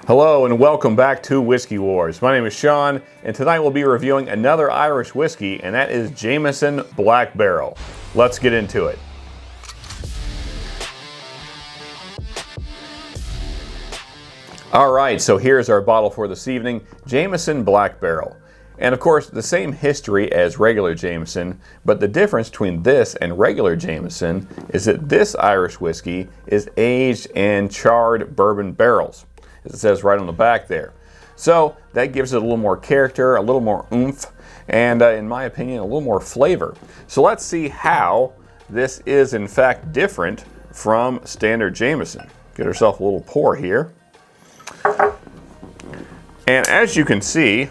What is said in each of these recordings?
Hello and welcome back to Whiskey Wars. My name is Sean, and tonight we'll be reviewing another Irish whiskey, and that is Jameson Black Barrel. Let's get into it. Alright, so here's our bottle for this evening, Jameson Black Barrel. And of course, the same history as regular Jameson, but the difference between this and regular Jameson is that this Irish whiskey is aged in charred bourbon barrels, as it says right on the back there. So that gives it a little more character, a little more oomph, and in my opinion, a little more flavor. So let's see how this is in fact different from standard Jameson. Get ourselves a little pour here. And as you can see,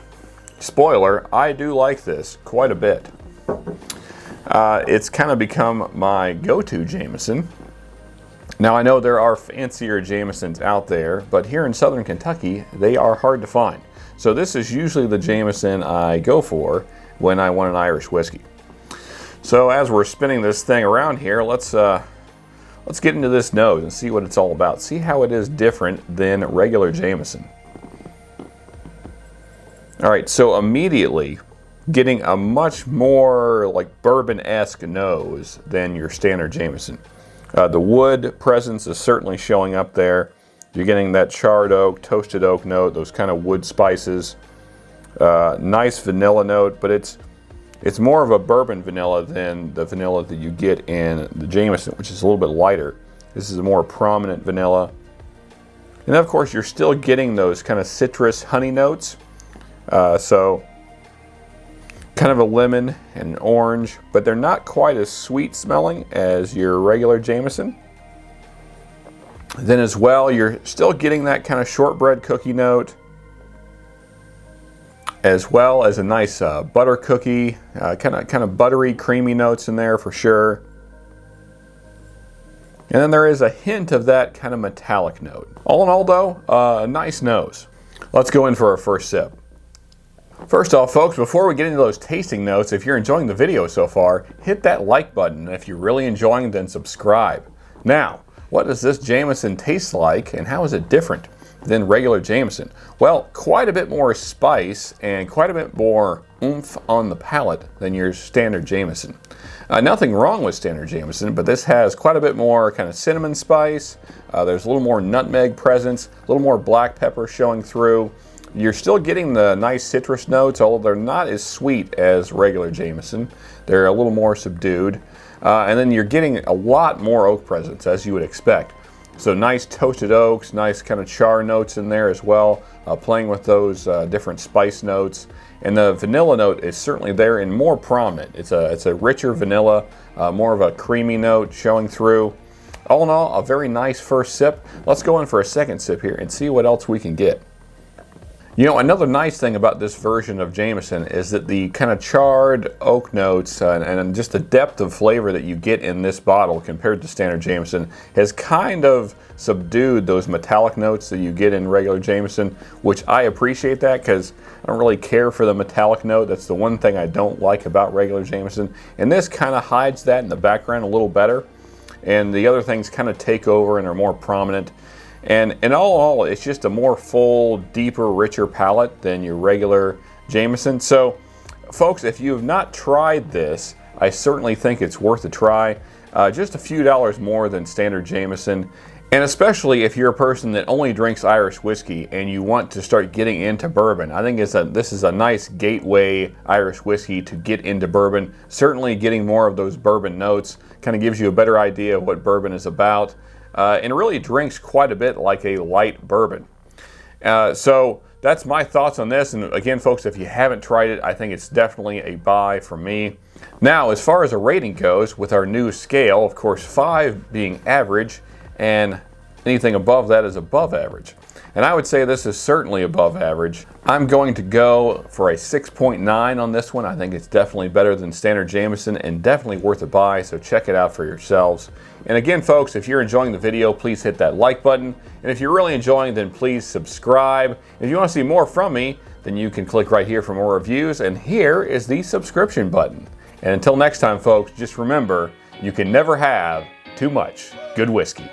spoiler, I do like this quite a bit. It's kind of become my go-to Jameson. Now I know there are fancier Jamesons out there, but here in Southern Kentucky, they are hard to find. So this is usually the Jameson I go for when I want an Irish whiskey. So as we're spinning this thing around here, let's get into this nose and see what it's all about. See how it is different than regular Jameson. All right, so immediately getting a much more like bourbon-esque nose than your standard Jameson. The wood presence is certainly showing up there. You're getting that charred oak, toasted oak note, those kind of wood spices. Nice vanilla note, but it's more of a bourbon vanilla than the vanilla that you get in the Jameson, which is a little bit lighter. This is a more prominent vanilla. And then of course you're still getting those kind of citrus honey notes. So kind of a lemon and an orange, but they're not quite as sweet smelling as your regular Jameson. Then as well, you're still getting that kind of shortbread cookie note, as well as a nice butter cookie, kind of buttery, creamy notes in there for sure. And then there is a hint of that kind of metallic note. All in all though, a nice nose. Let's go in for our first sip. First off, folks, before we get into those tasting notes, if you're enjoying the video so far, hit that like button, and if you're really enjoying, then subscribe. Now, what does this Jameson taste like, and how is it different than regular Jameson? Well, quite a bit more spice and quite a bit more oomph on the palate than your standard Jameson. Nothing wrong with standard Jameson, but this has quite a bit more kind of cinnamon spice. There's a little more nutmeg presence, a little more black pepper showing through. You're still getting the nice citrus notes, although they're not as sweet as regular Jameson. They're a little more subdued. And then you're getting a lot more oak presence, as you would expect. So nice toasted oaks, nice kind of char notes in there as well, playing with those different spice notes. And the vanilla note is certainly there and more prominent. It's a richer vanilla, more of a creamy note showing through. All in all, a very nice first sip. Let's go in for a second sip here and see what else we can get. You know, another nice thing about this version of Jameson is that the kind of charred oak notes and just the depth of flavor that you get in this bottle compared to standard Jameson has kind of subdued those metallic notes that you get in regular Jameson, which I appreciate that because I don't really care for the metallic note. That's the one thing I don't like about regular Jameson. And this kind of hides that in the background a little better. And the other things kind of take over and are more prominent. And in all, it's just a more full, deeper, richer palate than your regular Jameson. So, folks, if you have not tried this, I certainly think it's worth a try. Just a few dollars more than standard Jameson. And especially if you're a person that only drinks Irish whiskey and you want to start getting into bourbon, I think this is a nice gateway Irish whiskey to get into bourbon. Certainly getting more of those bourbon notes kind of gives you a better idea of what bourbon is about. And really drinks quite a bit like a light bourbon. So that's my thoughts on this. And again, folks, if you haven't tried it, I think it's definitely a buy for me. Now, as far as a rating goes, with our new scale, of course, 5 being average, and anything above that is above average. And I would say this is certainly above average. I'm going to go for a 6.9 on this one. I think it's definitely better than standard Jameson and definitely worth a buy, so check it out for yourselves. And again, folks, if you're enjoying the video, please hit that like button. And if you're really enjoying, then please subscribe. If you want to see more from me, then you can click right here for more reviews. And here is the subscription button. And until next time, folks, just remember, you can never have too much good whiskey.